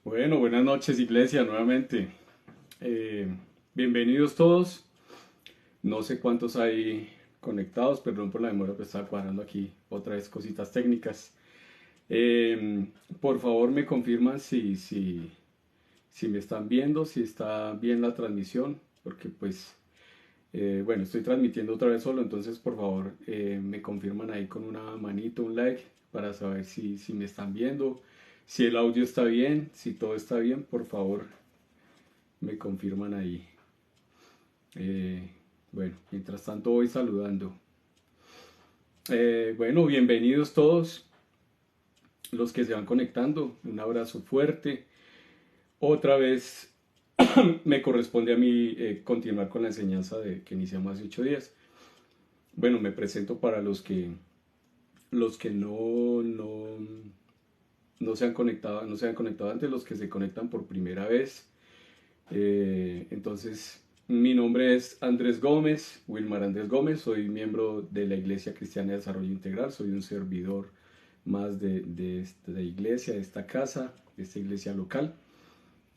Bueno, buenas noches, iglesia, nuevamente. Eh, Bienvenidos todos. No sé cuántos hay conectados, perdón por la demora, pues estaba cuadrando aquí otra vez cositas técnicas. Eh, por favor, me confirman si me están viendo, si está bien la transmisión, porque pues, bueno, estoy transmitiendo otra vez solo, entonces por favor me confirman ahí con una manito, un like, para saber si me están viendo, si el audio está bien, si todo está bien, por favor me confirman ahí. Eh, bueno, mientras tanto voy saludando. Bueno, bienvenidos todos los que se van conectando. Un abrazo fuerte. Otra vez me corresponde a mí continuar con la enseñanza que iniciamos hace 8 días. Bueno, me presento para los que no se han conectado, no se han conectado antes, los que se conectan por primera vez. Entonces, mi nombre es Andrés Gómez, Wilmar Andrés Gómez, soy miembro de la Iglesia Cristiana de Desarrollo Integral, soy un servidor más de esta iglesia, de esta casa, de esta iglesia local.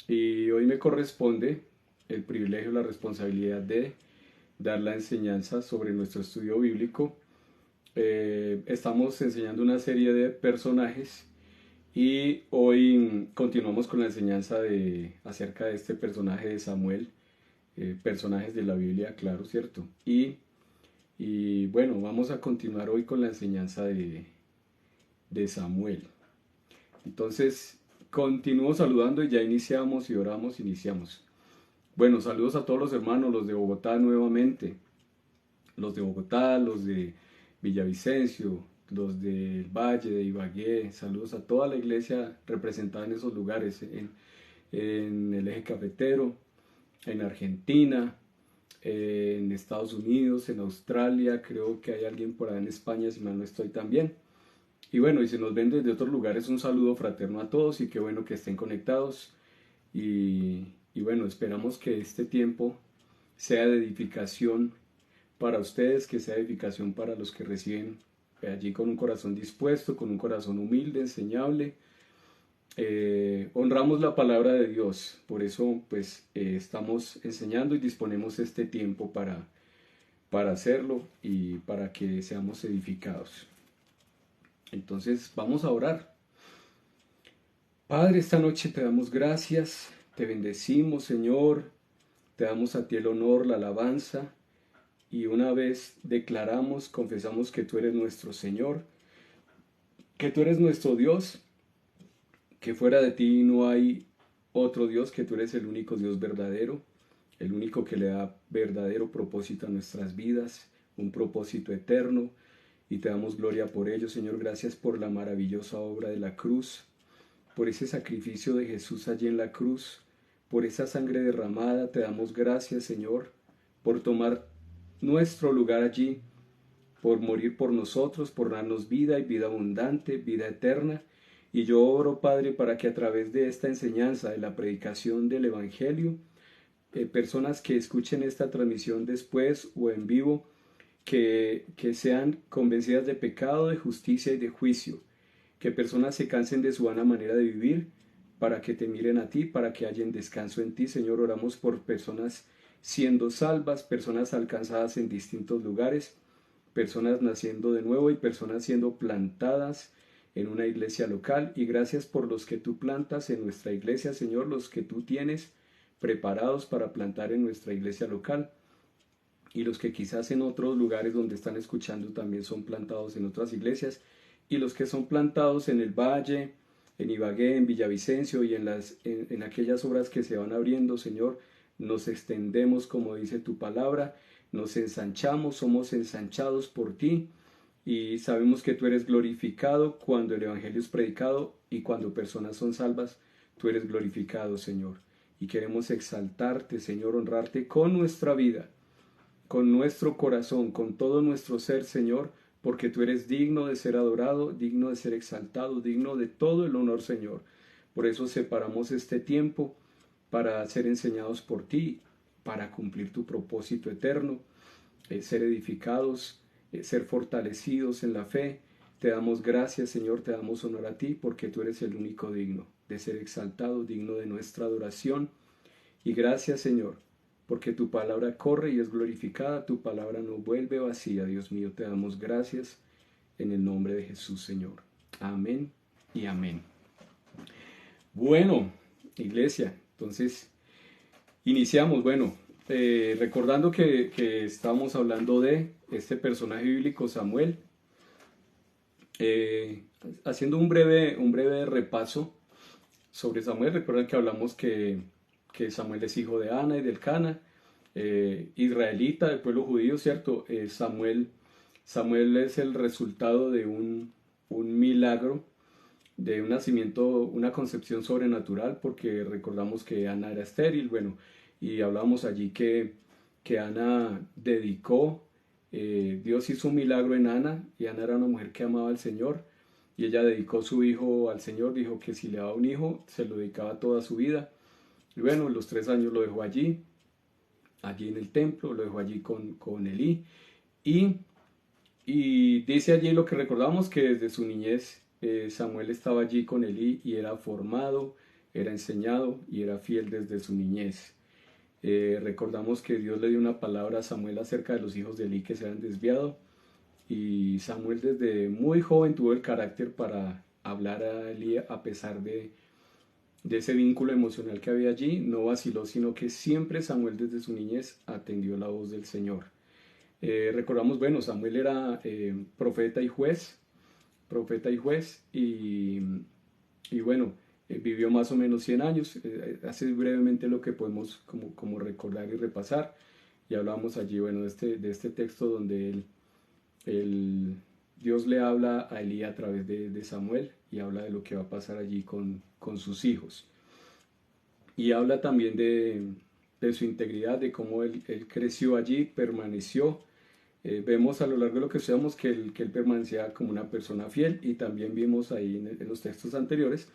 Y hoy me corresponde el privilegio, la responsabilidad de dar la enseñanza sobre nuestro estudio bíblico. Estamos enseñando una serie de personajes y hoy continuamos con la enseñanza acerca de este personaje de Samuel, personajes de la Biblia, claro, ¿cierto? Y bueno, vamos a continuar hoy con la enseñanza de Samuel. Entonces, continúo saludando y ya iniciamos y oramos, iniciamos. Bueno, saludos a todos los hermanos, los de Bogotá nuevamente, los de Bogotá, los de Villavicencio, los del Valle, de Ibagué, saludos a toda la iglesia representada en esos lugares, en el eje cafetero, en Argentina, en Estados Unidos, en Australia, creo que hay alguien por ahí en España, si mal no estoy también. Y bueno, y si nos ven desde otros lugares, un saludo fraterno a todos y qué bueno que estén conectados. Y bueno, esperamos que este tiempo sea de edificación para ustedes, que sea de edificación para los que reciben allí con un corazón dispuesto, con un corazón humilde, enseñable. Honramos la palabra de Dios, por eso pues estamos enseñando y disponemos este tiempo para hacerlo y para que seamos edificados. Entonces vamos a orar. Padre, esta noche te damos gracias, te bendecimos, Señor, te damos a ti el honor, la alabanza, y una vez declaramos, confesamos que tú eres nuestro Señor, que tú eres nuestro Dios, que fuera de ti no hay otro Dios, que tú eres el único Dios verdadero, el único que le da verdadero propósito a nuestras vidas, un propósito eterno, y te damos gloria por ello, Señor. Gracias por la maravillosa obra de la cruz, por ese sacrificio de Jesús allí en la cruz, por esa sangre derramada. Te damos gracias, Señor, por tomar nuestro lugar allí, por morir por nosotros, por darnos vida y vida abundante, vida eterna. Y yo oro, Padre, para que a través de esta enseñanza, de la predicación del Evangelio, personas que escuchen esta transmisión después o en vivo, que sean convencidas de pecado, de justicia y de juicio, que personas se cansen de su vana manera de vivir, para que te miren a ti, para que hayan descanso en ti. Señor, oramos por personas siendo salvas, personas alcanzadas en distintos lugares, personas naciendo de nuevo y personas siendo plantadas en una iglesia local. Y gracias por los que tú plantas en nuestra iglesia, Señor, los que tú tienes preparados para plantar en nuestra iglesia local, y los que quizás en otros lugares donde están escuchando también son plantados en otras iglesias, y los que son plantados en el Valle, en Ibagué, en Villavicencio y en aquellas obras que se van abriendo, Señor. Nos extendemos, como dice tu palabra, nos ensanchamos, somos ensanchados por ti, y sabemos que tú eres glorificado cuando el Evangelio es predicado, y cuando personas son salvas, tú eres glorificado, Señor. Y queremos exaltarte, Señor, honrarte con nuestra vida, con nuestro corazón, con todo nuestro ser, Señor, porque tú eres digno de ser adorado, digno de ser exaltado, digno de todo el honor, Señor. Por eso separamos este tiempo para ser enseñados por ti, para cumplir tu propósito eterno, ser edificados, ser fortalecidos en la fe. Te damos gracias, Señor, te damos honor a ti, porque tú eres el único digno. de ser exaltado, digno de nuestra adoración. Y gracias, Señor, porque tu palabra corre y es glorificada, tu palabra no vuelve vacía. Dios mío, te damos gracias en el nombre de Jesús, Señor. Amén y amén. Bueno, iglesia, entonces iniciamos. Bueno, recordando que estábamos hablando de este personaje bíblico, Samuel, haciendo un breve repaso sobre Samuel. Recuerden que hablamos que Samuel es hijo de Ana y del Cana, israelita del pueblo judío, ¿cierto? Samuel es el resultado de un milagro, de un nacimiento, una concepción sobrenatural, porque recordamos que Ana era estéril, bueno, y hablábamos allí que Ana dedicó, Dios hizo un milagro en Ana, y Ana era una mujer que amaba al Señor, y ella dedicó su hijo al Señor, dijo que si le daba un hijo, se lo dedicaba toda su vida. Y bueno, los 3 años lo dejó allí en el templo, lo dejó allí con Elí. Y dice allí lo que recordamos, que desde su niñez Samuel estaba allí con Elí y era formado, era enseñado y era fiel desde su niñez. Recordamos que Dios le dio una palabra a Samuel acerca de los hijos de Elí que se habían desviado. Y Samuel desde muy joven tuvo el carácter para hablar a Elí a pesar de ese vínculo emocional que había allí. No vaciló, sino que siempre Samuel desde su niñez atendió la voz del Señor. Recordamos, bueno, Samuel era profeta y juez, y bueno, vivió más o menos 100 años. Hace brevemente lo que podemos como recordar y repasar, y hablamos allí, bueno, de este texto donde Dios le habla a Elí a través de Samuel, y habla de lo que va a pasar allí con sus hijos. Y habla también de su integridad, de cómo él creció allí, permaneció. Vemos a lo largo de lo que estudiamos que él permanecía como una persona fiel, y también vimos ahí en los textos anteriores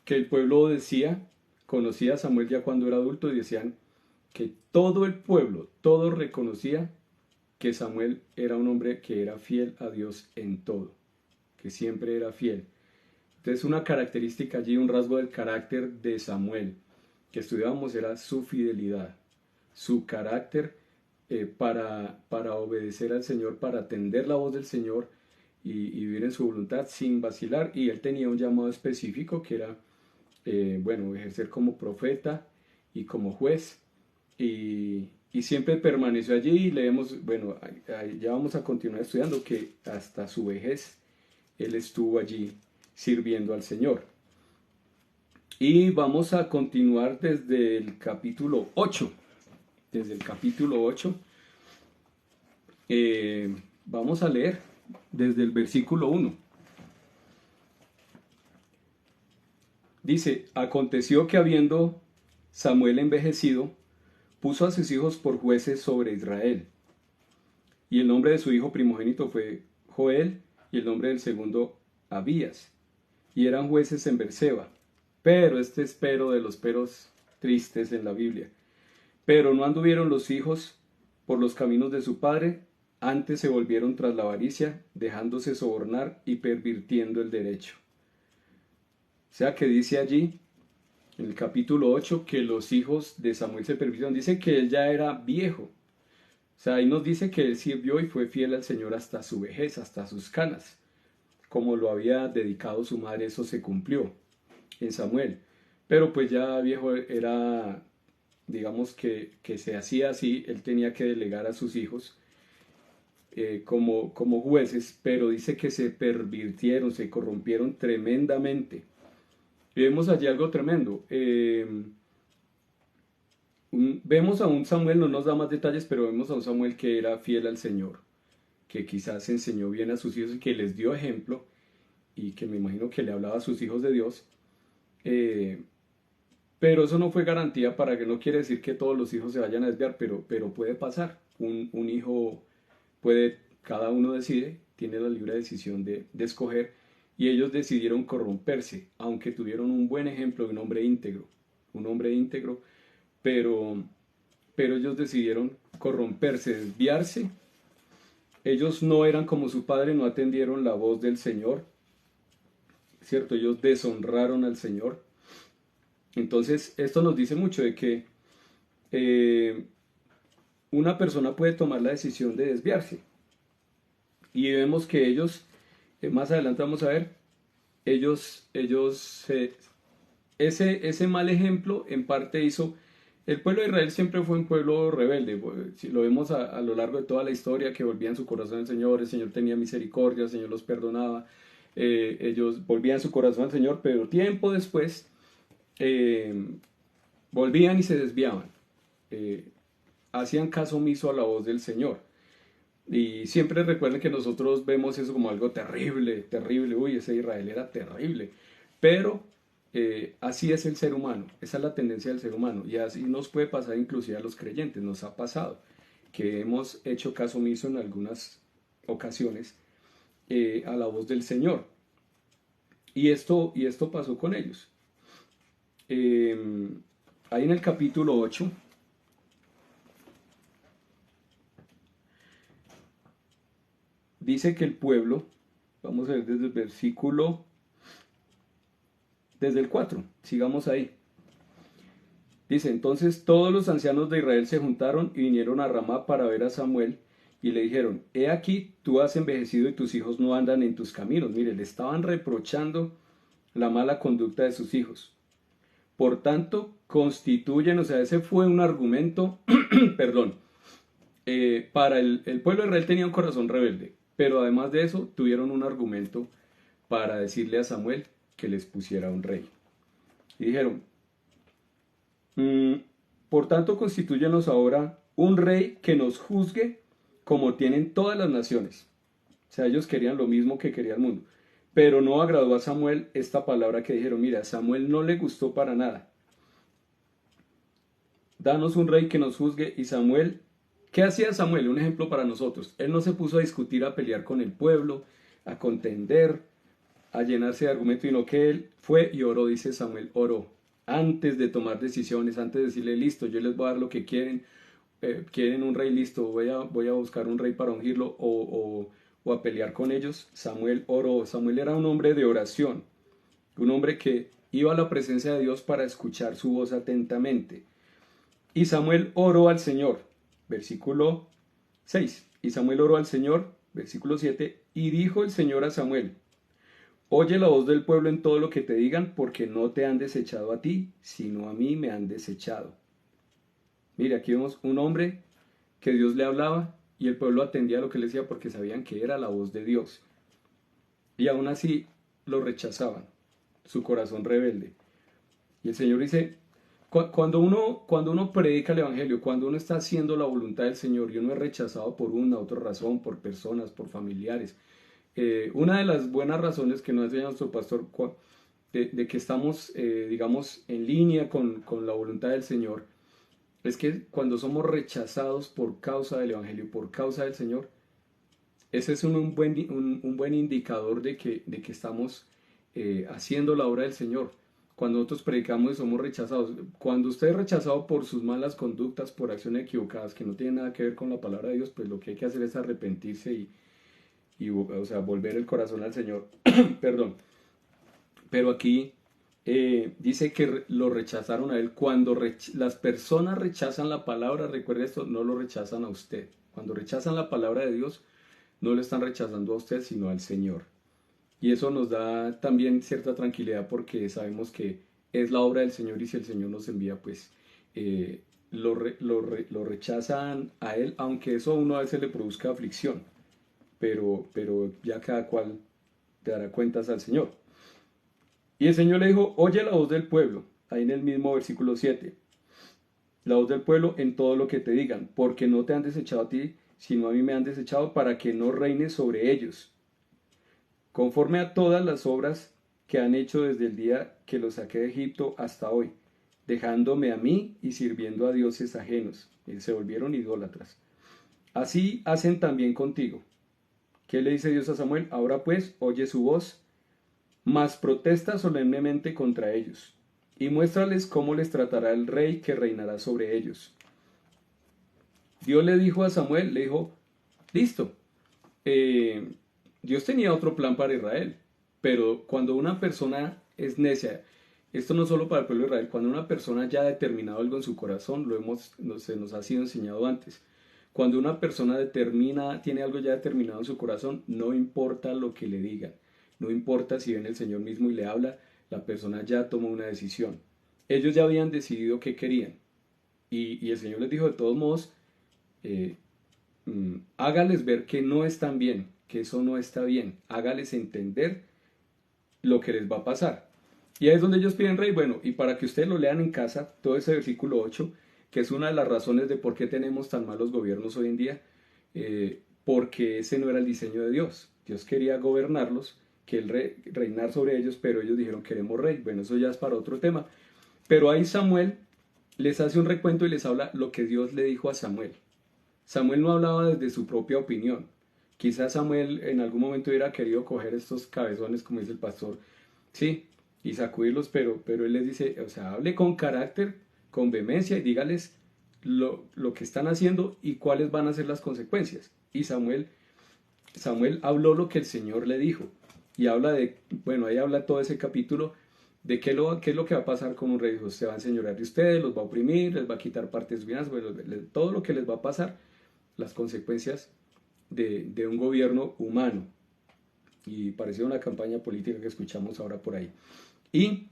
que el pueblo conocía a Samuel ya cuando era adulto, y decían que todo el pueblo, todo reconocía que Samuel era un hombre que era fiel a Dios en todo, que siempre era fiel. Entonces, una característica allí, un rasgo del carácter de Samuel que estudiábamos, era su fidelidad, su carácter para obedecer al Señor, para atender la voz del Señor y vivir en su voluntad sin vacilar. Y él tenía un llamado específico que era, bueno, ejercer como profeta y como juez. Y siempre permaneció allí, y leemos, bueno, ya vamos a continuar estudiando que hasta su vejez él estuvo allí sirviendo al Señor. Y vamos a continuar desde el capítulo 8. Desde el capítulo 8 vamos a leer desde el versículo 1. Dice: aconteció que habiendo Samuel envejecido, puso a sus hijos por jueces sobre Israel. Y el nombre de su hijo primogénito fue Joel, y el nombre del segundo Abías. Y eran jueces en Berseba. Pero este es pero de los peros tristes en la Biblia. Pero no anduvieron los hijos por los caminos de su padre, antes se volvieron tras la avaricia, dejándose sobornar y pervirtiendo el derecho. O sea que dice allí, en el capítulo 8, que los hijos de Samuel se pervirtieron. Dice que él ya era viejo. O sea, ahí nos dice que él sirvió y fue fiel al Señor hasta su vejez, hasta sus canas. Como lo había dedicado su madre, eso se cumplió en Samuel. Pero pues ya viejo era, digamos que se hacía así, él tenía que delegar a sus hijos como jueces, pero dice que se pervirtieron, se corrompieron tremendamente. Y vemos allí algo tremendo. Vemos a un Samuel, no nos da más detalles, pero vemos a un Samuel que era fiel al Señor, que quizás enseñó bien a sus hijos y que les dio ejemplo, y que me imagino que le hablaba a sus hijos de Dios. Pero eso no fue garantía para que, no quiere decir que todos los hijos se vayan a desviar, pero puede pasar. Un hijo puede, cada uno decide, tiene la libre decisión de escoger, y ellos decidieron corromperse, aunque tuvieron un buen ejemplo de un hombre íntegro, pero ellos decidieron corromperse, desviarse. Ellos no eran como su padre, no atendieron la voz del Señor, ¿cierto? Ellos deshonraron al Señor. Entonces, esto nos dice mucho de que eh, una persona puede tomar la decisión de desviarse. Y vemos que ellos, más adelante vamos a ver, ese mal ejemplo en parte hizo, el pueblo de Israel siempre fue un pueblo rebelde, si lo vemos a lo largo de toda la historia, que volvían su corazón al Señor, el Señor tenía misericordia, el Señor los perdonaba, ellos volvían su corazón al Señor, pero tiempo después eh, volvían y se desviaban, eh, hacían caso omiso a la voz del Señor. Y siempre recuerden que nosotros vemos eso como algo terrible, terrible, uy, ese Israel era terrible. Pero así es el ser humano, esa es la tendencia del ser humano. Y así nos puede pasar inclusive a los creyentes, nos ha pasado que hemos hecho caso omiso en algunas ocasiones a la voz del Señor. Y esto pasó con ellos. Eh, Ahí en el capítulo 8 dice que el pueblo, vamos a ver desde el 4, sigamos ahí. Dice, entonces todos los ancianos de Israel se juntaron y vinieron a Ramá para ver a Samuel y le dijeron, he aquí, tú has envejecido y tus hijos no andan en tus caminos. Mire, le estaban reprochando la mala conducta de sus hijos. Por tanto, constituyen, o sea, ese fue un argumento, perdón, para el pueblo de Israel tenía un corazón rebelde, pero además de eso tuvieron un argumento para decirle a Samuel que les pusiera un rey. Y dijeron, mm, por tanto, constituyenos ahora un rey que nos juzgue como tienen todas las naciones. O sea, ellos querían lo mismo que quería el mundo. Pero no agradó a Samuel esta palabra que dijeron, mira, a Samuel no le gustó para nada. Danos un rey que nos juzgue. Y Samuel, ¿qué hacía Samuel? Un ejemplo para nosotros. Él no se puso a discutir, a pelear con el pueblo, a contender, a llenarse de argumentos, sino que él fue y oró, dice Samuel, oró. Antes de tomar decisiones, antes de decirle, listo, yo les voy a dar lo que quieren, quieren un rey, listo, voy a buscar un rey para ungirlo o a pelear con ellos. Samuel oró. Samuel era un hombre de oración, un hombre que iba a la presencia de Dios para escuchar su voz atentamente. Y Samuel oró al Señor, versículo 6. Y Samuel oró al Señor, versículo 7, y dijo el Señor a Samuel, oye la voz del pueblo en todo lo que te digan, porque no te han desechado a ti, sino a mí me han desechado. Mire, aquí vemos un hombre que Dios le hablaba y el pueblo atendía a lo que le decía porque sabían que era la voz de Dios. Y aún así lo rechazaban, su corazón rebelde. Y el Señor dice, cuando uno predica el Evangelio, cuando uno está haciendo la voluntad del Señor y uno es rechazado por una u otra razón, por personas, por familiares, una de las buenas razones que nos enseña nuestro pastor de que estamos, digamos, en línea con la voluntad del Señor, es que cuando somos rechazados por causa del Evangelio, por causa del Señor, ese es un buen indicador de que estamos haciendo la obra del Señor. Cuando nosotros predicamos y somos rechazados, cuando usted es rechazado por sus malas conductas, por acciones equivocadas que no tienen nada que ver con la palabra de Dios, pues lo que hay que hacer es arrepentirse o sea, volver el corazón al Señor. Perdón. Pero aquí dice que lo rechazaron a él. Cuando las personas rechazan la palabra, recuerde esto, no lo rechazan a usted. Cuando rechazan la palabra de Dios, no le están rechazando a usted, sino al Señor. Y eso nos da también cierta tranquilidad porque sabemos que es la obra del Señor y si el Señor nos envía, pues lo rechazan a Él, aunque eso a uno a veces le produzca aflicción, pero ya cada cual te dará cuentas al Señor. Y el Señor le dijo, oye la voz del pueblo, ahí en el mismo versículo 7, la voz del pueblo en todo lo que te digan, porque no te han desechado a ti, sino a mí me han desechado para que no reines sobre ellos, conforme a todas las obras que han hecho desde el día que los saqué de Egipto hasta hoy, dejándome a mí y sirviendo a dioses ajenos, y se volvieron idólatras. Así hacen también contigo. ¿Qué le dice Dios a Samuel? Ahora pues, oye su voz, mas protesta solemnemente contra ellos, y muéstrales cómo les tratará el rey que reinará sobre ellos. Dios le dijo a Samuel, le dijo, listo, Dios tenía otro plan para Israel, pero cuando una persona es necia Esto no solo para el pueblo de Israel, cuando una persona ya ha determinado algo en su corazón, se nos ha sido enseñado antes. Cuando una persona tiene algo ya determinado en su corazón, no importa lo que le digan, no importa si viene el Señor mismo y le habla, la persona ya tomó una decisión. Ellos ya habían decidido qué querían. Y el Señor les dijo, de todos modos, eh, hágales ver que no están bien, que eso no está bien, hágales entender lo que les va a pasar. Y ahí es donde ellos piden rey. Bueno, y para que ustedes lo lean en casa, todo ese versículo 8 que es una de las razones de por qué tenemos tan malos gobiernos hoy en día, porque ese no era el diseño de Dios. Dios quería gobernarlos, que él reinar sobre ellos, pero ellos dijeron queremos rey. Bueno, eso ya es para otro tema. Pero ahí Samuel les hace un recuento y les habla lo que Dios le dijo a Samuel. Samuel no hablaba desde su propia opinión. Quizás Samuel en algún momento hubiera querido coger estos cabezones, como dice el pastor, sí, y sacudirlos, pero él les dice, o sea, hable con carácter, con vehemencia y dígales lo que están haciendo y cuáles van a ser las consecuencias. Y Samuel habló lo que el Señor le dijo. Y habla bueno, ahí habla todo ese capítulo de qué es lo que va a pasar con un rey. Se va a enseñorear de ustedes, los va a oprimir, les va a quitar partes de sus bienes, bueno, todo lo que les va a pasar, las consecuencias de un gobierno humano. Y parecía una campaña política que escuchamos ahora por ahí. Y,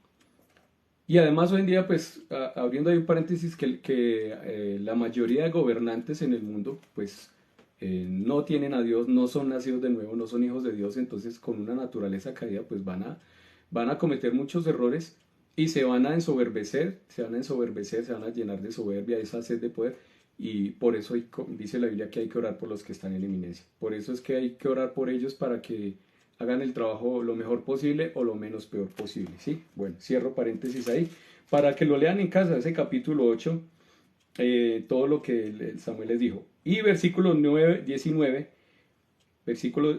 y además hoy en día, pues, abriendo ahí un paréntesis, que la mayoría de gobernantes en el mundo, pues, no tienen a Dios, no son nacidos de nuevo, no son hijos de Dios, entonces con una naturaleza caída, pues van a cometer muchos errores y se van a ensoberbecer, se van a llenar de soberbia, esa sed de poder. Y por eso dice la Biblia que hay que orar por los que están en eminencia. Por eso es que hay que orar por ellos para que hagan el trabajo lo mejor posible o lo menos peor posible, ¿sí? Bueno, cierro paréntesis ahí. Para que lo lean en casa, ese capítulo 8, todo lo que Samuel les dijo. Y versículo 9, 19,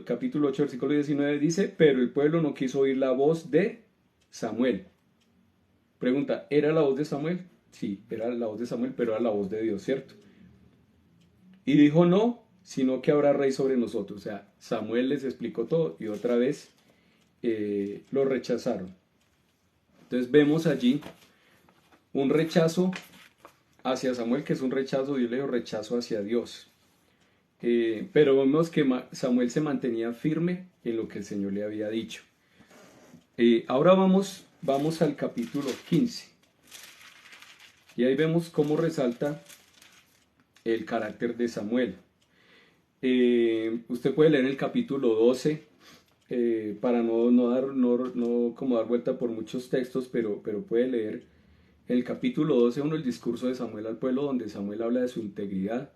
capítulo 8, versículo 19 dice, pero el pueblo no quiso oír la voz de Samuel. Pregunta, ¿era la voz de Samuel? Sí, era la voz de Samuel, pero era la voz de Dios, ¿cierto? Y dijo no, sino que habrá rey sobre nosotros. O sea, Samuel les explicó todo y otra vez lo rechazaron. Entonces vemos allí un rechazo hacia Samuel, que es un rechazo, Dios le dio rechazo hacia Dios. Pero vemos que Samuel se mantenía firme en lo que el Señor le había dicho. Ahora vamos al capítulo 15. Y ahí vemos cómo resalta el carácter de Samuel. Usted puede leer el capítulo 12 para no como dar vuelta por muchos textos, pero puede leer el capítulo 12, el discurso de Samuel al pueblo, donde Samuel habla de su integridad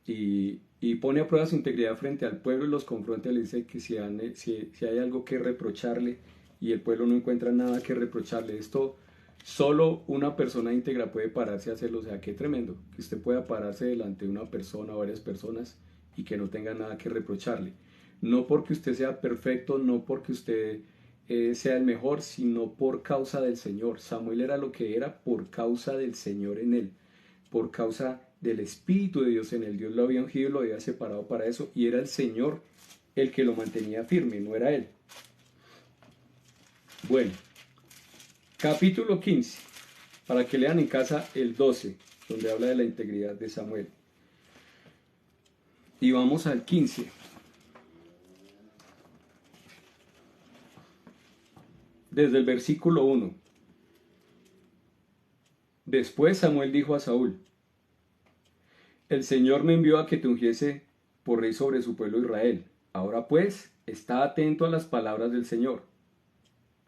y pone a prueba su integridad frente al pueblo y los confronta y le dice que si hay algo que reprocharle y el pueblo no encuentra nada que reprocharle. Esto solo una persona íntegra puede pararse a hacerlo. O sea, qué tremendo que usted pueda pararse delante de una persona o varias personas y que no tenga nada que reprocharle. No porque usted sea perfecto, no porque usted sea el mejor, sino por causa del Señor. Samuel era lo que era por causa del Señor en él, por causa del Espíritu de Dios en él. Dios lo había ungido y lo había separado para eso, y era el Señor el que lo mantenía firme, no era él. Bueno, capítulo 15, para que lean en casa el 12, donde habla de la integridad de Samuel. Y vamos al 15. Desde el versículo 1. Después Samuel dijo a Saúl, el Señor me envió a que te ungiese por rey sobre su pueblo Israel. Ahora pues, está atento a las palabras del Señor.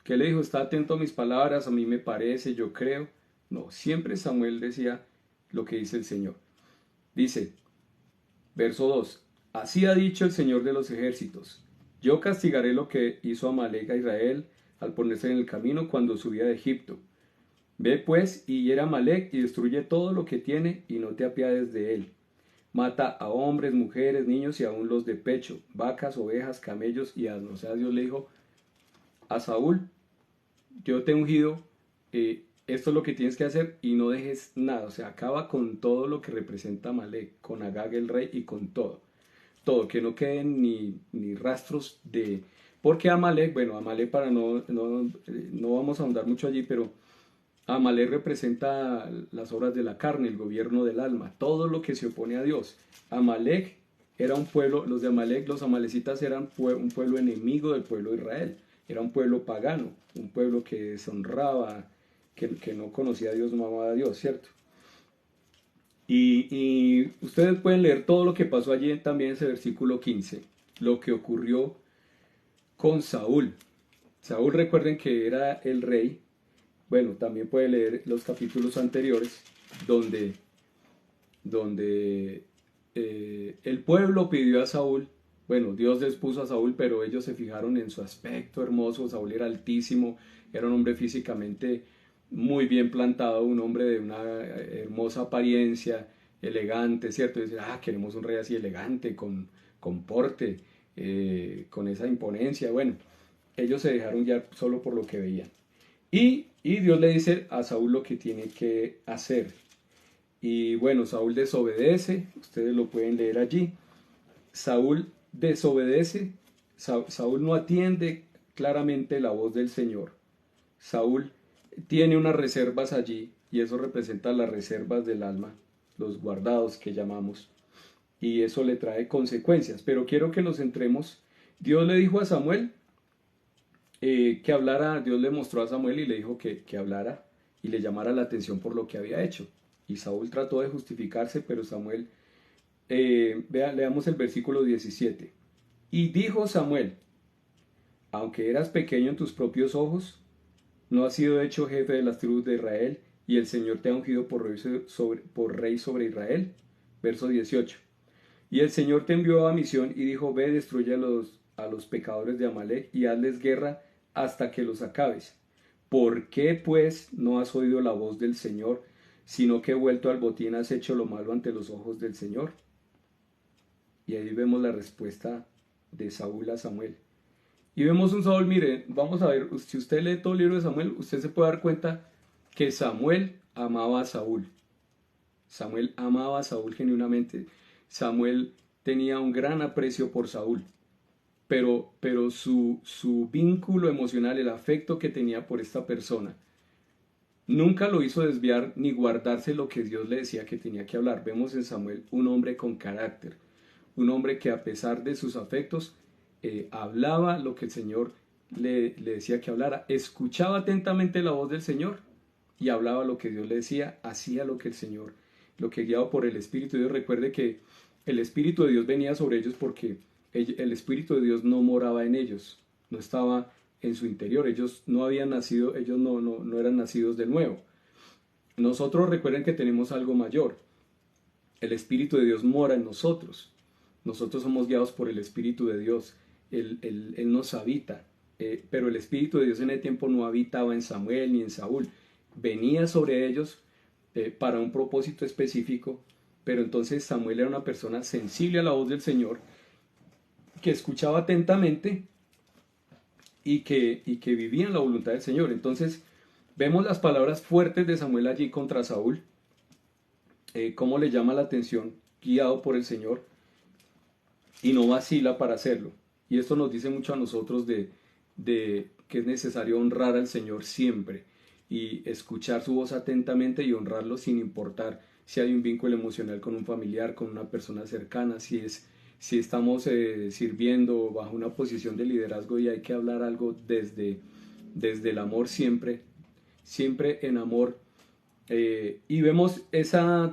¿Qué le dijo? Está atento a mis palabras, a mí me parece, yo creo. No, siempre Samuel decía lo que dice el Señor. Dice, verso 2, así ha dicho el Señor de los ejércitos, yo castigaré lo que hizo Amalek a Israel al ponerse en el camino cuando subía de Egipto. Ve pues y hiera a Amalek y destruye todo lo que tiene y no te apiades de él. Mata a hombres, mujeres, niños y aún los de pecho, vacas, ovejas, camellos y asnos. O sea, Dios le dijo a Saúl, yo te he ungido, esto es lo que tienes que hacer y no dejes nada. O sea, acaba con todo lo que representa Amalek, con Agag el rey y con todo. Todo, que no queden ni rastros Porque Amalek, bueno, Amalek para no vamos a ahondar mucho allí, pero Amalek representa las obras de la carne, el gobierno del alma, todo lo que se opone a Dios. Amalek era un pueblo, los de Amalek, los amalecitas eran un pueblo enemigo del pueblo de Israel, era un pueblo pagano, un pueblo que deshonraba, que no conocía a Dios, no amaba a Dios, ¿cierto? Y ustedes pueden leer todo lo que pasó allí también en ese versículo 15, lo que ocurrió con Saúl. Saúl, recuerden que era el rey. Bueno, también puede leer los capítulos anteriores donde, donde el pueblo pidió a Saúl. Bueno, Dios les puso a Saúl, pero ellos se fijaron en su aspecto hermoso. Saúl era altísimo, era un hombre físicamente muy bien plantado, un hombre de una hermosa apariencia, elegante, ¿cierto? Y dicen, queremos un rey así elegante, con porte, con esa imponencia. Bueno, ellos se dejaron ya solo por lo que veían. Y Dios le dice a Saúl lo que tiene que hacer. Y bueno, Saúl desobedece, ustedes lo pueden leer allí. Saúl desobedece, Saúl no atiende claramente la voz del Señor. Saúl tiene unas reservas allí, y eso representa las reservas del alma, los guardados que llamamos, y eso le trae consecuencias. Pero quiero que nos centremos. Dios le dijo a Samuel que hablara, Dios le mostró a Samuel y le dijo que hablara y le llamara la atención por lo que había hecho. Y Saúl trató de justificarse, pero Samuel, leamos el versículo 17. Y dijo Samuel, aunque eras pequeño en tus propios ojos, no has sido hecho jefe de las tribus de Israel, y el Señor te ha ungido por rey sobre Israel. Verso 18. Y el Señor te envió a misión y dijo, ve, destruye a los pecadores de Amalek y hazles guerra hasta que los acabes. ¿Por qué, pues, no has oído la voz del Señor, sino que vuelto al botín has hecho lo malo ante los ojos del Señor? Y ahí vemos la respuesta de Saúl a Samuel. Y vemos un Saúl, mire, vamos a ver, si usted lee todo el libro de Samuel, usted se puede dar cuenta que Samuel amaba a Saúl. Samuel amaba a Saúl genuinamente. Samuel tenía un gran aprecio por Saúl, pero su vínculo emocional, el afecto que tenía por esta persona, nunca lo hizo desviar ni guardarse lo que Dios le decía que tenía que hablar. Vemos en Samuel un hombre con carácter, un hombre que a pesar de sus afectos, hablaba lo que el Señor le decía que hablara, escuchaba atentamente la voz del Señor y hablaba lo que Dios le decía, hacía lo que el Señor, lo que guiado por el Espíritu de Dios. Recuerde que el Espíritu de Dios venía sobre ellos porque el Espíritu de Dios no moraba en ellos, no estaba en su interior, ellos no habían nacido, ellos no eran nacidos de nuevo. Nosotros recuerden que tenemos algo mayor, el Espíritu de Dios mora en nosotros, nosotros somos guiados por el Espíritu de Dios, Él nos habita, pero el Espíritu de Dios en el tiempo no habitaba en Samuel ni en Saúl, venía sobre ellos para un propósito específico, pero entonces Samuel era una persona sensible a la voz del Señor, que escuchaba atentamente y que vivía en la voluntad del Señor. Entonces vemos las palabras fuertes de Samuel allí contra Saúl, cómo le llama la atención, guiado por el Señor, y no vacila para hacerlo. Y esto nos dice mucho a nosotros de que es necesario honrar al Señor siempre y escuchar su voz atentamente y honrarlo sin importar si hay un vínculo emocional con un familiar, con una persona cercana, si estamos sirviendo bajo una posición de liderazgo y hay que hablar algo desde el amor siempre en amor. Y vemos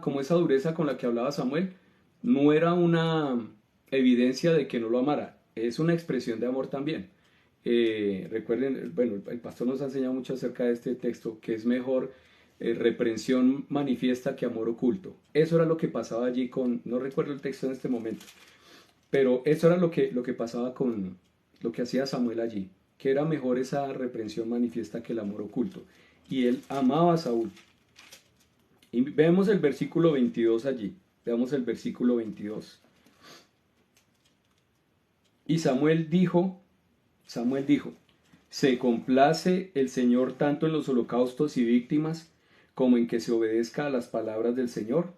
como esa dureza con la que hablaba Samuel, no era una evidencia de que no lo amara, es una expresión de amor también. Recuerden, bueno, el pastor nos ha enseñado mucho acerca de este texto, que es mejor reprensión manifiesta que amor oculto. Eso era lo que pasaba allí no recuerdo el texto en este momento, pero eso era lo que pasaba con lo que hacía Samuel allí, que era mejor esa reprensión manifiesta que el amor oculto. Y él amaba a Saúl. Y vemos el versículo 22 allí. Veamos el versículo 22. Y Samuel dijo, se complace el Señor tanto en los holocaustos y víctimas como en que se obedezca a las palabras del Señor.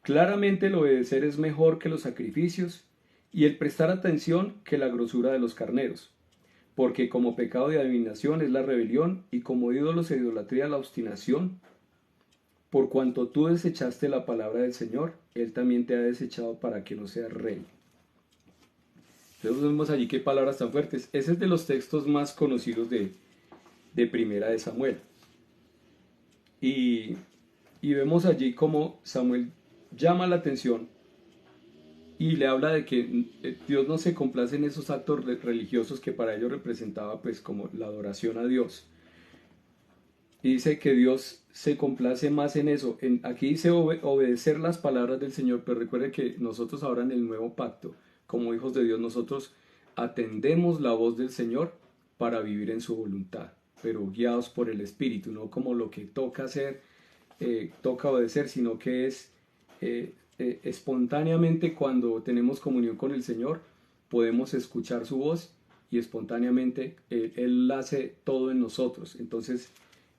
Claramente el obedecer es mejor que los sacrificios y el prestar atención que la grosura de los carneros. porque como pecado de adivinación es la rebelión, y como ídolos e idolatría la obstinación. Por cuanto tú desechaste la palabra del Señor, Él también te ha desechado para que no seas rey. Entonces vemos allí qué palabras tan fuertes. Ese es de los textos más conocidos de Primera de Samuel. Y vemos allí cómo Samuel llama la atención y le habla de que Dios no se complace en esos actos religiosos que para ellos representaba pues como la adoración a Dios. Y dice que Dios se complace más en eso. Aquí dice obedecer las palabras del Señor, pero recuerde que nosotros ahora en el nuevo pacto, como hijos de Dios, nosotros atendemos la voz del Señor para vivir en su voluntad, pero guiados por el Espíritu, no como lo que toca hacer, toca obedecer, sino que es espontáneamente cuando tenemos comunión con el Señor, podemos escuchar su voz y espontáneamente Él hace todo en nosotros. Entonces,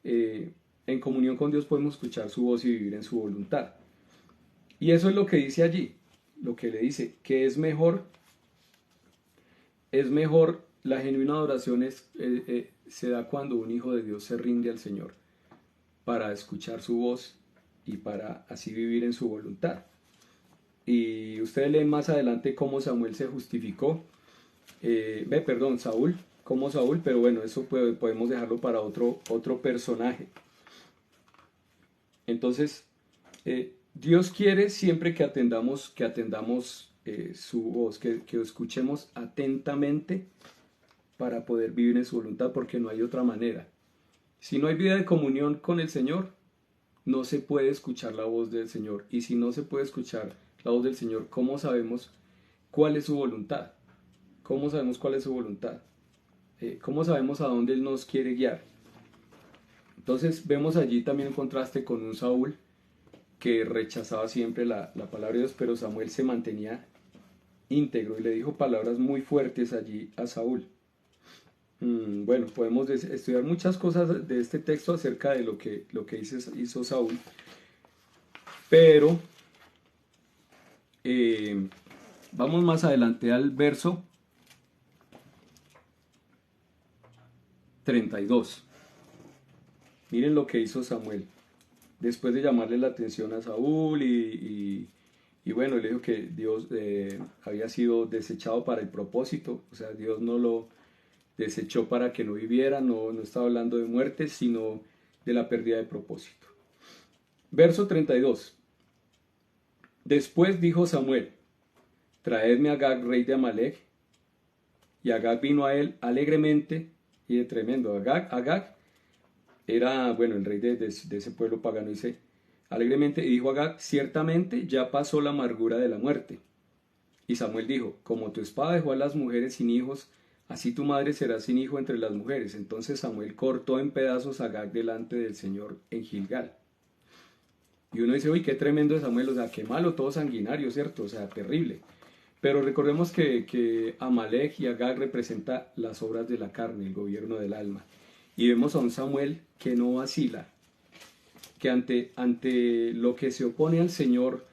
en comunión con Dios podemos escuchar su voz y vivir en su voluntad. Y eso es lo que dice allí, lo que le dice, que es mejor la genuina adoración se da cuando un hijo de Dios se rinde al Señor para escuchar su voz y para así vivir en su voluntad. Y ustedes leen más adelante cómo Samuel se justificó, Saúl, como Saúl, pero bueno, eso podemos dejarlo para otro personaje. Entonces, Dios quiere siempre que atendamos su voz, que escuchemos atentamente para poder vivir en su voluntad, porque no hay otra manera. Si no hay vida de comunión con el Señor, no se puede escuchar la voz del Señor. Y si no se puede escuchar la voz del Señor, ¿cómo sabemos cuál es su voluntad? ¿Cómo sabemos cuál es su voluntad? ¿Cómo sabemos a dónde Él nos quiere guiar? Entonces vemos allí también un contraste con un Saúl que rechazaba siempre la palabra de Dios, pero Samuel se mantenía íntegro y le dijo palabras muy fuertes allí a Saúl. Bueno, podemos estudiar muchas cosas de este texto acerca de lo que hizo Saúl, pero vamos más adelante al verso 32. Miren lo que hizo Samuel. Después de llamarle la atención a Saúl y bueno, le dijo que Dios había sido desechado para el propósito, o sea, Dios no lo desechó para que no viviera, no estaba hablando de muerte, sino de la pérdida de propósito. Verso 32. Después dijo Samuel, traedme a Agag, rey de Amalek, y Agag vino a él alegremente y de tremendo. Agag era, bueno, el rey de ese pueblo pagano, dice, alegremente, y dijo Agag, ciertamente ya pasó la amargura de la muerte. Y Samuel dijo, como tu espada dejó a las mujeres sin hijos, así tu madre será sin hijo entre las mujeres. Entonces Samuel cortó en pedazos a Agag delante del Señor en Gilgal. Y uno dice, uy, qué tremendo es Samuel, o sea, qué malo, todo sanguinario, ¿cierto? O sea, terrible. Pero recordemos que Amalek y Agag representa las obras de la carne, el gobierno del alma. Y vemos a un Samuel que no vacila, que ante lo que se opone al Señor,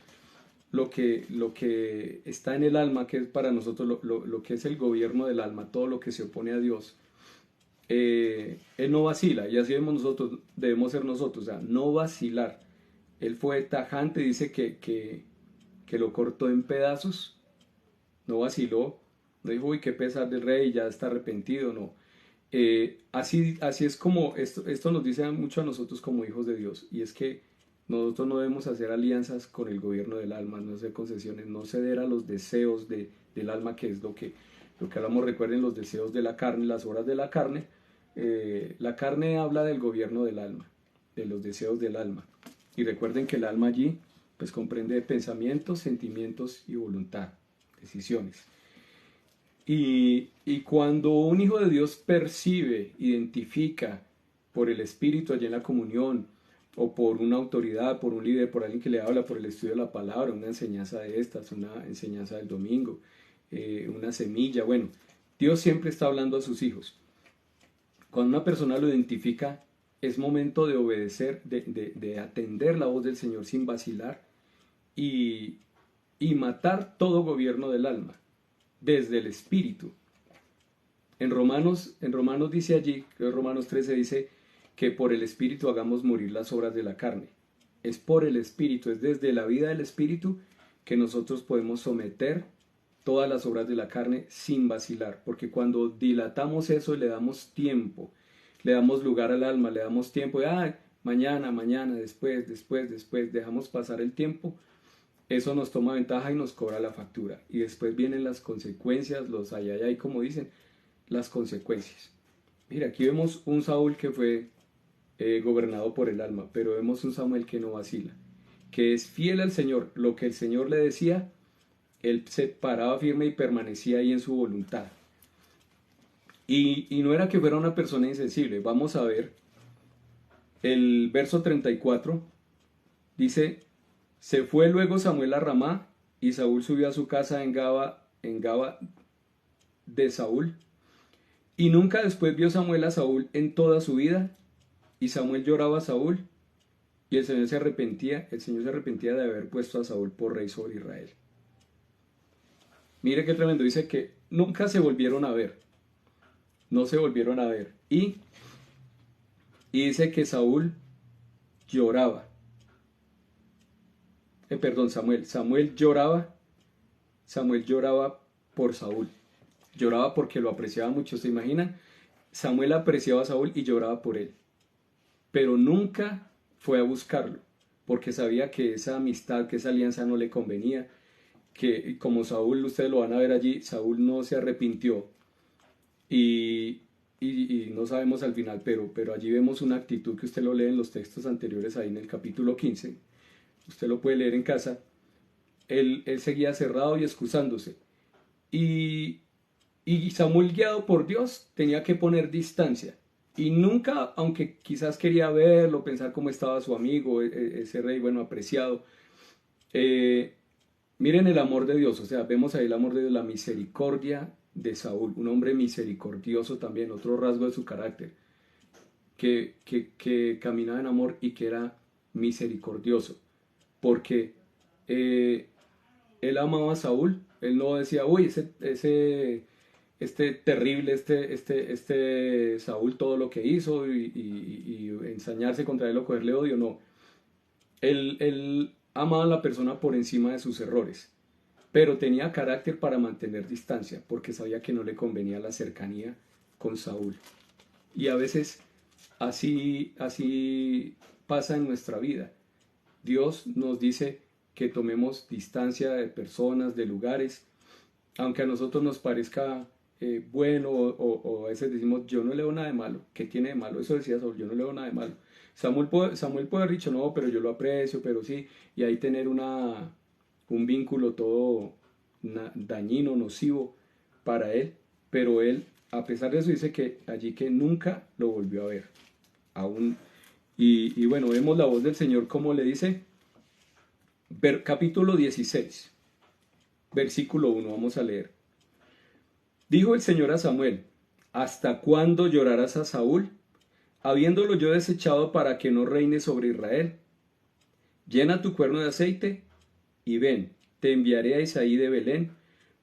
lo que está en el alma, que es para nosotros lo que es el gobierno del alma, todo lo que se opone a Dios, Él no vacila, y así debemos ser nosotros, o sea, no vacilar. Él fue tajante, dice que lo cortó en pedazos, no vaciló, no dijo, uy, qué pesar del rey, ya está arrepentido, no. Así es como esto nos dice mucho a nosotros como hijos de Dios, y es que nosotros no debemos hacer alianzas con el gobierno del alma, no hacer concesiones, no ceder a los deseos del alma, que es lo que hablamos. Recuerden los deseos de la carne, las obras de la carne. La carne habla del gobierno del alma, de los deseos del alma. Y recuerden que el alma allí pues comprende pensamientos, sentimientos y voluntad, decisiones. Y cuando un hijo de Dios percibe, identifica por el Espíritu allí en la comunión, o por una autoridad, por un líder, por alguien que le habla, por el estudio de la palabra, una enseñanza de estas, una enseñanza del domingo, una semilla, bueno, Dios siempre está hablando a sus hijos. Cuando una persona lo identifica, es momento de obedecer, de atender la voz del Señor sin vacilar y matar todo gobierno del alma, desde el espíritu. En Romanos dice allí, creo que Romanos 13 dice que por el Espíritu hagamos morir las obras de la carne. Es por el Espíritu, es desde la vida del Espíritu que nosotros podemos someter todas las obras de la carne sin vacilar, porque cuando dilatamos eso le damos tiempo, le damos lugar al alma, le damos tiempo de, mañana, mañana, después, dejamos pasar el tiempo, eso nos toma ventaja y nos cobra la factura. Y después vienen las consecuencias, los ay, como dicen, las consecuencias. Mira, aquí vemos un Saúl que fue gobernado por el alma, pero vemos un Samuel que no vacila, que es fiel al Señor. Lo que el Señor le decía, él se paraba firme y permanecía ahí en su voluntad. Y no era que fuera una persona insensible. Vamos a ver el verso 34. Dice, se fue luego Samuel a Ramá, y Saúl subió a su casa en Gaba de Saúl. Y nunca después vio Samuel a Saúl en toda su vida. Y Samuel lloraba a Saúl, y el Señor se arrepentía de haber puesto a Saúl por rey sobre Israel. Mire qué tremendo, dice que nunca se volvieron a ver, no se volvieron a ver. Y dice que Saúl lloraba, Samuel lloraba por Saúl, lloraba porque lo apreciaba mucho. ¿Se imaginan? Samuel apreciaba a Saúl y lloraba por él, pero nunca fue a buscarlo, porque sabía que esa amistad, que esa alianza no le convenía, que como Saúl, ustedes lo van a ver allí, Saúl no se arrepintió y, y no sabemos al final, pero allí vemos una actitud que usted lo lee en los textos anteriores, ahí en el capítulo 15, usted lo puede leer en casa. Él seguía cerrado y excusándose. Y, y Samuel, guiado por Dios, tenía que poner distancia. Y nunca, aunque quizás quería verlo, pensar cómo estaba su amigo, ese rey, bueno, apreciado, eh, miren el amor de Dios, o sea, vemos ahí el amor de Dios, la misericordia de Saúl, un hombre misericordioso también, otro rasgo de su carácter, que caminaba en amor y que era misericordioso, porque eh, él amaba a Saúl. Él no decía, uy, este terrible, este Saúl, todo lo que hizo y ensañarse contra él o cogerle odio. No, él amaba a la persona por encima de sus errores, pero tenía carácter para mantener distancia, porque sabía que no le convenía la cercanía con Saúl. Y a veces así pasa en nuestra vida. Dios nos dice que tomemos distancia de personas, de lugares, aunque a nosotros nos parezca bueno, o a veces decimos, yo no le veo nada de malo. ¿Qué tiene de malo? Eso decía Saúl, yo no le veo nada de malo. Samuel puede haber dicho, no, pero yo lo aprecio, pero sí, y ahí tener un vínculo todo dañino, nocivo para él, pero él, a pesar de eso, dice que allí que nunca lo volvió a ver, aún. Y bueno, vemos la voz del Señor como le dice, capítulo 16, versículo 1, vamos a leer. Dijo el Señor a Samuel, ¿hasta cuándo llorarás a Saúl, habiéndolo yo desechado para que no reine sobre Israel? Llena tu cuerno de aceite y ven, te enviaré a Isaí de Belén,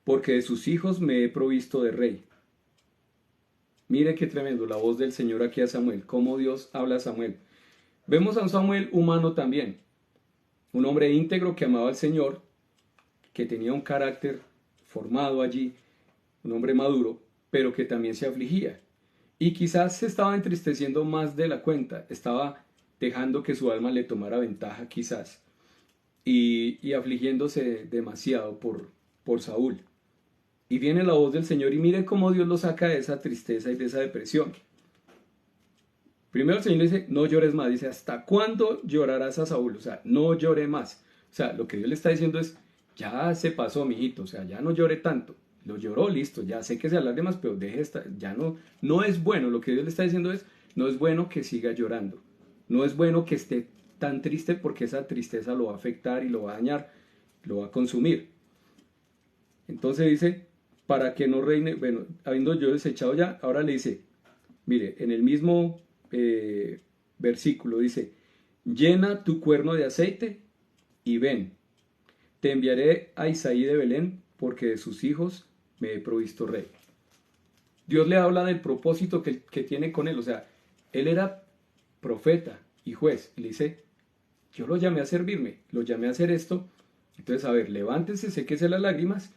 porque de sus hijos me he provisto de rey. Mire qué tremendo la voz del Señor aquí a Samuel, cómo Dios habla a Samuel. Vemos a un Samuel humano también, un hombre íntegro que amaba al Señor, que tenía un carácter formado allí, un hombre maduro, pero que también se afligía. Y quizás se estaba entristeciendo más de la cuenta, estaba dejando que su alma le tomara ventaja quizás, y afligiéndose demasiado por Saúl. Y viene la voz del Señor y mire cómo Dios lo saca de esa tristeza y de esa depresión. Primero el Señor le dice, no llores más. Dice, ¿hasta cuándo llorarás a Saúl? O sea, no llore más. O sea, lo que Dios le está diciendo es, ya se pasó, mijito. O sea, ya no llore tanto. Lo lloró, listo. Ya sé que se alarde más, pero deje esta. Ya no es bueno. Lo que Dios le está diciendo es, no es bueno que siga llorando. No es bueno que esté tan triste, porque esa tristeza lo va a afectar y lo va a dañar, lo va a consumir. Entonces dice, para que no reine, bueno, habiendo yo desechado ya, ahora le dice, mire, en el mismo versículo dice, llena tu cuerno de aceite y ven, te enviaré a Isaí de Belén, porque de sus hijos me he provisto rey. Dios le habla del propósito que tiene con él. O sea, él era profeta y juez. Y le dice, yo lo llamé a servirme, lo llamé a hacer esto. Entonces, a ver, levántese, séquese las lágrimas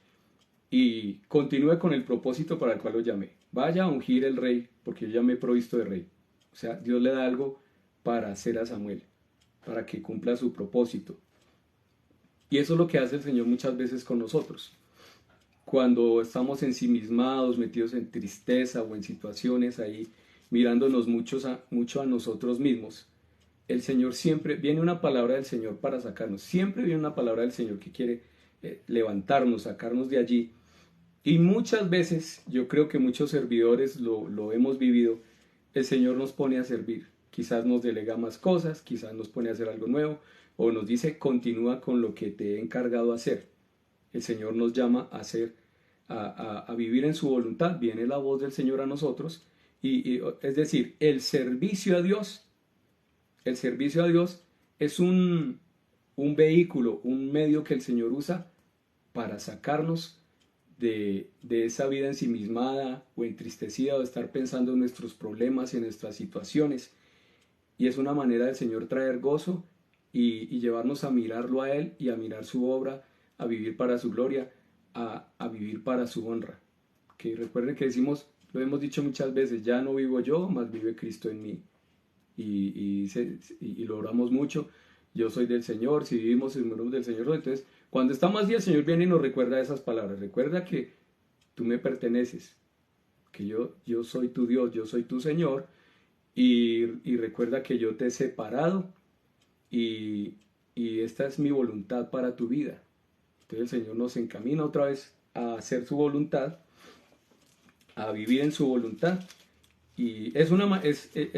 y continúe con el propósito para el cual lo llamé. Vaya a ungir el rey, porque yo ya me he provisto de rey. O sea, Dios le da algo para hacer a Samuel, para que cumpla su propósito. Y eso es lo que hace el Señor muchas veces con nosotros. Cuando estamos ensimismados, metidos en tristeza o en situaciones ahí, mirándonos mucho a nosotros mismos, el Señor siempre, viene una palabra del Señor para sacarnos, siempre viene una palabra del Señor que quiere levantarnos, sacarnos de allí. Y muchas veces, yo creo que muchos servidores lo hemos vivido, el Señor nos pone a servir. Quizás nos delega más cosas, quizás nos pone a hacer algo nuevo, o nos dice, continúa con lo que te he encargado hacer. El Señor nos llama a hacer, a vivir en su voluntad. Viene la voz del Señor a nosotros. Es decir, el servicio a Dios es un vehículo, un medio que el Señor usa para sacarnos de esa vida ensimismada o entristecida o de estar pensando en nuestros problemas y en nuestras situaciones. Y es una manera del Señor traer gozo y llevarnos a mirarlo a Él y a mirar su obra, a vivir para su gloria, a vivir para su honra. Que recuerden que decimos, lo hemos dicho muchas veces, ya no vivo yo, mas vive Cristo en mí. Y lo oramos mucho. Yo soy del Señor, si vivimos y morimos del Señor. Entonces, cuando estamos así, el Señor viene y nos recuerda esas palabras. Recuerda que tú me perteneces, que yo soy tu Dios, yo soy tu Señor. Y recuerda que yo te he separado y esta es mi voluntad para tu vida. Entonces el Señor nos encamina otra vez a hacer su voluntad, a vivir en su voluntad. Y el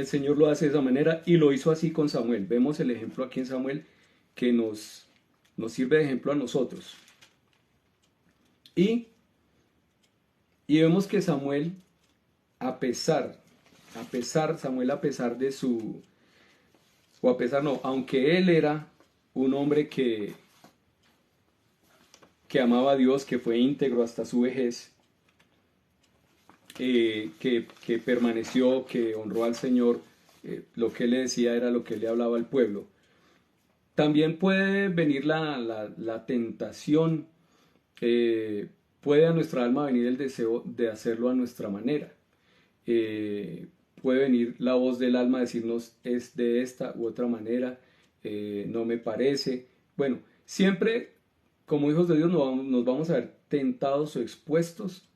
Señor lo hace de esa manera y lo hizo así con Samuel. Vemos el ejemplo aquí en Samuel que nos sirve de ejemplo a nosotros. Y vemos que Samuel, Samuel a pesar de su, o a pesar no, aunque él era un hombre que amaba a Dios, que fue íntegro hasta su vejez, que permaneció, que honró al Señor, lo que él le decía era lo que él le hablaba al pueblo. También puede venir la tentación, puede a nuestra alma venir el deseo de hacerlo a nuestra manera. Puede venir la voz del alma a decirnos es de esta u otra manera, no me parece. Bueno, siempre como hijos de Dios nos vamos a ver tentados o expuestos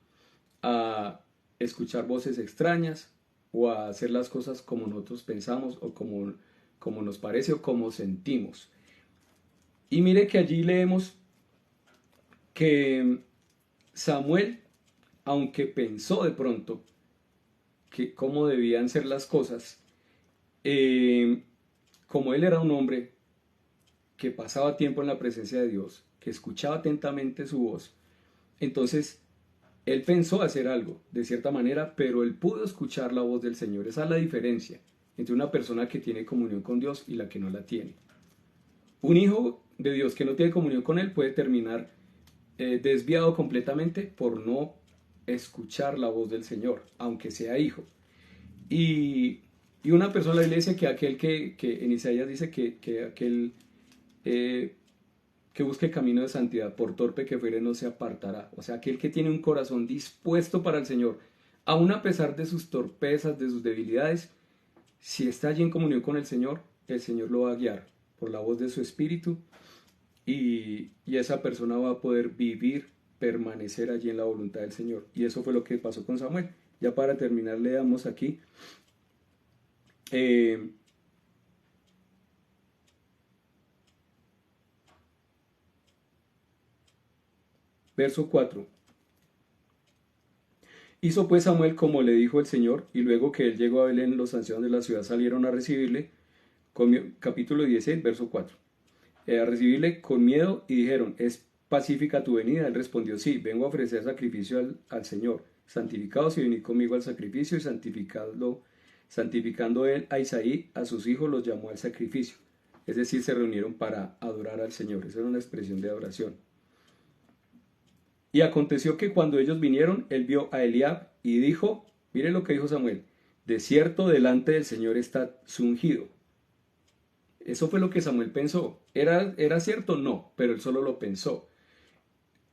a escuchar voces extrañas o a hacer las cosas como nosotros pensamos o como nos parece o como sentimos. Y mire que allí leemos que Samuel, aunque pensó de pronto que cómo debían ser las cosas, como él era un hombre que pasaba tiempo en la presencia de Dios, que escuchaba atentamente su voz, entonces él pensó hacer algo, de cierta manera, pero él pudo escuchar la voz del Señor. Esa es la diferencia entre una persona que tiene comunión con Dios y la que no la tiene. Un hijo de Dios que no tiene comunión con Él puede terminar desviado completamente por no escuchar la voz del Señor, aunque sea hijo. Y una persona, la Biblia dice que aquel que en Isaías dice que aquel que busque camino de santidad, por torpe que fuere, no se apartará. O sea, aquel que tiene un corazón dispuesto para el Señor, aun a pesar de sus torpezas, de sus debilidades, si está allí en comunión con el Señor lo va a guiar por la voz de su Espíritu y esa persona va a poder vivir, permanecer allí en la voluntad del Señor. Y eso fue lo que pasó con Samuel. Ya para terminar, leamos aquí. Verso 4. Hizo pues Samuel como le dijo el Señor, y luego que él llegó a Belén, los ancianos de la ciudad salieron a recibirle, capítulo 16, verso 4. A recibirle con miedo y dijeron, ¿es pacífica tu venida? Él respondió, sí, vengo a ofrecer sacrificio al Señor. Santificados y venid conmigo al sacrificio, y santificando él a Isaí, a sus hijos los llamó al sacrificio. Es decir, se reunieron para adorar al Señor. Esa era una expresión de adoración. Y aconteció que cuando ellos vinieron, él vio a Eliab, y dijo, mire lo que dijo Samuel, de cierto delante del Señor está su ungido. Eso fue lo que Samuel pensó. ¿Era cierto? No, pero él solo lo pensó.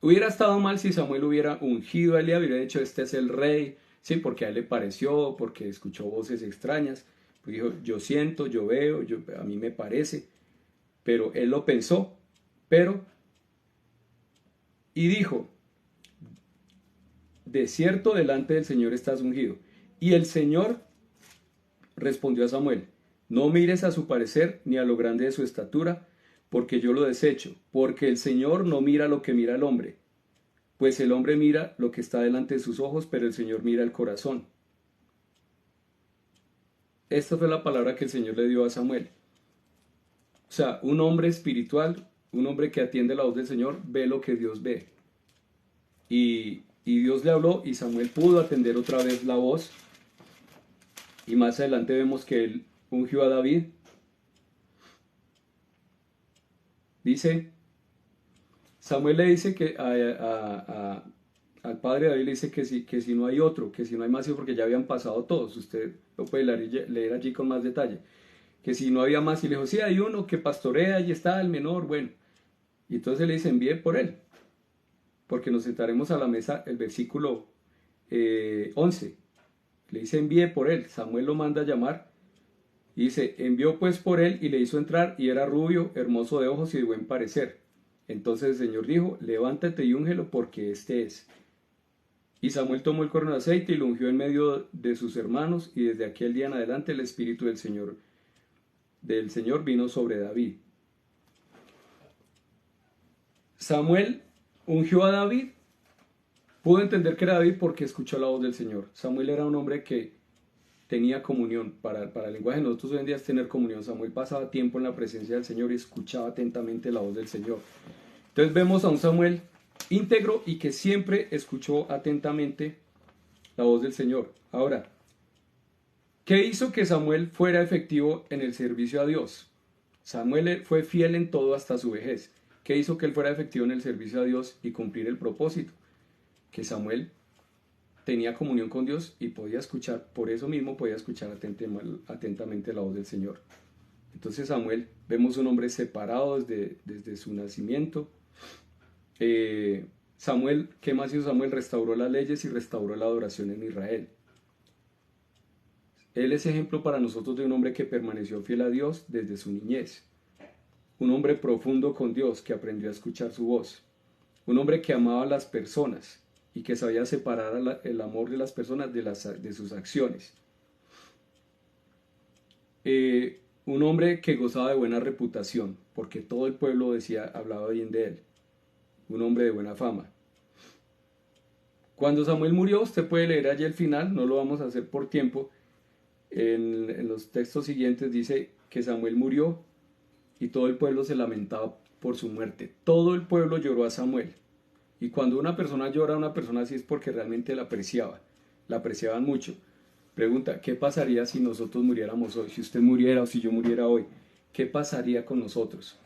Hubiera estado mal si Samuel hubiera ungido a Elías, hubiera dicho, este es el rey, sí, porque a él le pareció, porque escuchó voces extrañas, pues dijo, yo siento, yo veo, a mí me parece, pero él lo pensó, pero, y dijo, de cierto delante del Señor estás ungido. Y el Señor respondió a Samuel, no mires a su parecer ni a lo grande de su estatura, porque yo lo desecho, porque el Señor no mira lo que mira el hombre, pues el hombre mira lo que está delante de sus ojos, pero el Señor mira el corazón. Esta fue la palabra que el Señor le dio a Samuel. O sea, un hombre espiritual, un hombre que atiende la voz del Señor, ve lo que Dios ve. Y Dios le habló y Samuel pudo atender otra vez la voz. Y más adelante vemos que él ungió a David. Dice, Samuel le dice que al padre David le dice que si no hay otro, que si no hay más hijos, porque ya habían pasado todos. Usted lo puede leer allí con más detalle. Que si no había más, y le dijo, sí, hay uno que pastorea y está el menor, bueno. Y entonces le dice, envíe por él, porque nos sentaremos a la mesa, el versículo 11. Le dice, envíe por él. Samuel lo manda a llamar y dice, envió pues por él y le hizo entrar y era rubio, hermoso de ojos y de buen parecer. Entonces el Señor dijo, levántate y úngelo porque este es. Y Samuel tomó el cuerno de aceite y lo ungió en medio de sus hermanos y desde aquel día en adelante el Espíritu del Señor vino sobre David. Samuel ungió a David, pudo entender que era David porque escuchó la voz del Señor. Samuel era un hombre que tenía comunión. Para el lenguaje de nosotros hoy en día es tener comunión. Samuel pasaba tiempo en la presencia del Señor y escuchaba atentamente la voz del Señor. Entonces vemos a un Samuel íntegro y que siempre escuchó atentamente la voz del Señor. Ahora, ¿qué hizo que Samuel fuera efectivo en el servicio a Dios? Samuel fue fiel en todo hasta su vejez. ¿Qué hizo que él fuera efectivo en el servicio a Dios y cumplir el propósito? Que Samuel tenía comunión con Dios y podía escuchar, por eso mismo podía escuchar atentamente la voz del Señor. Entonces Samuel, vemos un hombre separado desde su nacimiento. Samuel, ¿qué más hizo Samuel? Restauró las leyes y restauró la adoración en Israel. Él es ejemplo para nosotros de un hombre que permaneció fiel a Dios desde su niñez. Un hombre profundo con Dios que aprendió a escuchar su voz. Un hombre que amaba a las personas y que sabía separar el amor de las personas de sus acciones. Un hombre que gozaba de buena reputación, porque todo el pueblo hablaba bien de él. Un hombre de buena fama. Cuando Samuel murió, usted puede leer allí el final, no lo vamos a hacer por tiempo. En los textos siguientes dice que Samuel murió y todo el pueblo se lamentaba por su muerte. Todo el pueblo lloró a Samuel. Y cuando una persona llora a una persona así es porque realmente la apreciaban mucho. Pregunta, ¿qué pasaría si nosotros muriéramos hoy? Si usted muriera o si yo muriera hoy, ¿qué pasaría con nosotros?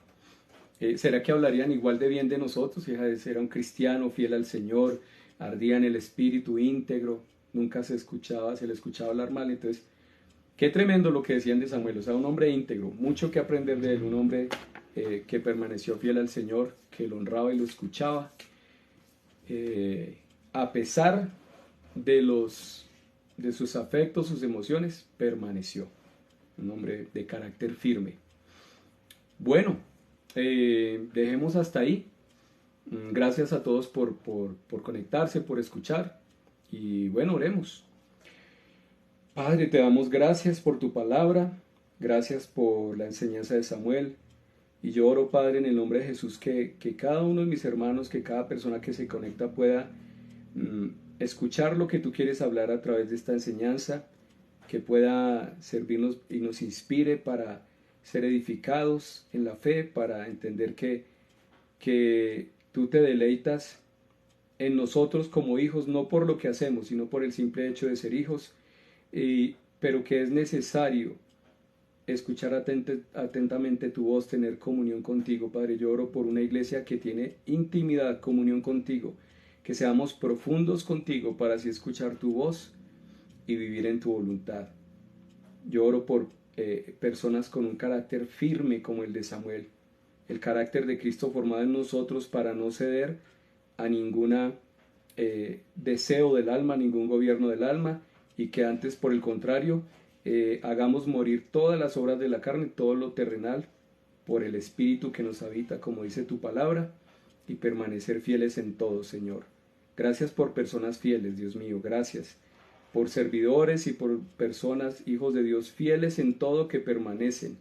¿Será que hablarían igual de bien de nosotros? Era un cristiano fiel al Señor, ardía en el espíritu íntegro, nunca se le escuchaba hablar mal. Entonces, qué tremendo lo que decían de Samuel, o sea, un hombre íntegro, mucho que aprender de él, un hombre que permaneció fiel al Señor, que lo honraba y lo escuchaba. A pesar de sus afectos, sus emociones, permaneció. Un hombre de carácter firme. Bueno, dejemos hasta ahí. Gracias a todos por conectarse, por escuchar. Y bueno, oremos. Padre, te damos gracias por tu palabra. Gracias por la enseñanza de Samuel. Y yo oro, Padre, en el nombre de Jesús, que cada uno de mis hermanos, que cada persona que se conecta pueda escuchar lo que tú quieres hablar a través de esta enseñanza, que pueda servirnos y nos inspire para ser edificados en la fe, para entender que tú te deleitas en nosotros como hijos, no por lo que hacemos, sino por el simple hecho de ser hijos, pero que es necesario escuchar atentamente tu voz, tener comunión contigo, Padre. Yo oro por una iglesia que tiene intimidad, comunión contigo, que seamos profundos contigo para así escuchar tu voz y vivir en tu voluntad. Yo oro por personas con un carácter firme como el de Samuel, el carácter de Cristo formado en nosotros para no ceder a ningún deseo del alma, ningún gobierno del alma, y que antes, por el contrario, hagamos morir todas las obras de la carne, todo lo terrenal, por el Espíritu que nos habita, como dice tu palabra, y permanecer fieles en todo, Señor. Gracias por personas fieles, Dios mío, gracias por servidores y por personas, hijos de Dios, fieles en todo, que permanecen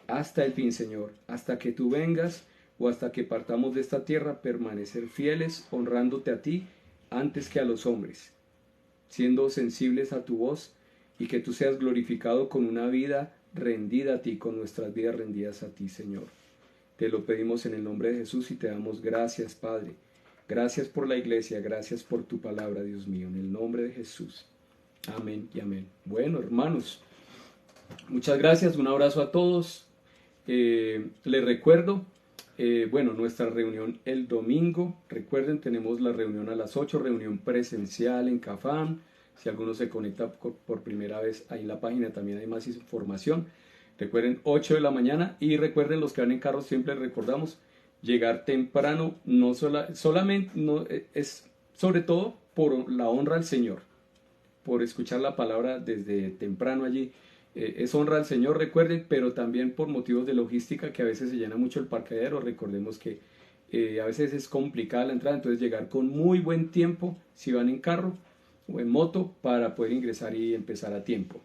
hasta el fin, Señor, hasta que tú vengas o hasta que partamos de esta tierra, permanecer fieles, honrándote a ti antes que a los hombres, siendo sensibles a tu voz, y que tú seas glorificado con una vida rendida a ti, con nuestras vidas rendidas a ti, Señor. Te lo pedimos en el nombre de Jesús y te damos gracias, Padre. Gracias por la iglesia, gracias por tu palabra, Dios mío, en el nombre de Jesús. Amén y amén. Bueno, hermanos, muchas gracias, un abrazo a todos. Les recuerdo, bueno, nuestra reunión el domingo. Recuerden, tenemos la reunión a las 8, reunión presencial en Cafam. Si alguno se conecta por primera vez, ahí en la página también hay más información. Recuerden, 8 de la mañana, y recuerden, los que van en carro, siempre recordamos llegar temprano, no solamente, no, es sobre todo por la honra al Señor, por escuchar la palabra desde temprano allí. Es honra al Señor, recuerden, pero también por motivos de logística, que a veces se llena mucho el parqueadero. Recordemos que a veces es complicada la entrada, entonces llegar con muy buen tiempo si van en carro o en moto para poder ingresar y empezar a tiempo.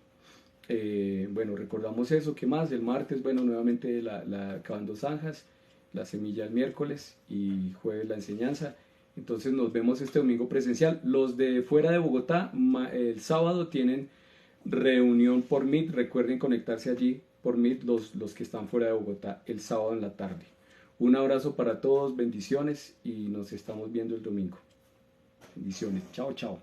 Bueno, recordamos eso. ¿Qué más? El martes, bueno, nuevamente la Cavando Zanjas, la semilla el miércoles y jueves la enseñanza. Entonces nos vemos este domingo presencial. Los de fuera de Bogotá, el sábado tienen reunión por Meet. Recuerden conectarse allí por Meet los que están fuera de Bogotá el sábado en la tarde. Un abrazo para todos, bendiciones, y nos estamos viendo el domingo. Bendiciones. Chao, chao.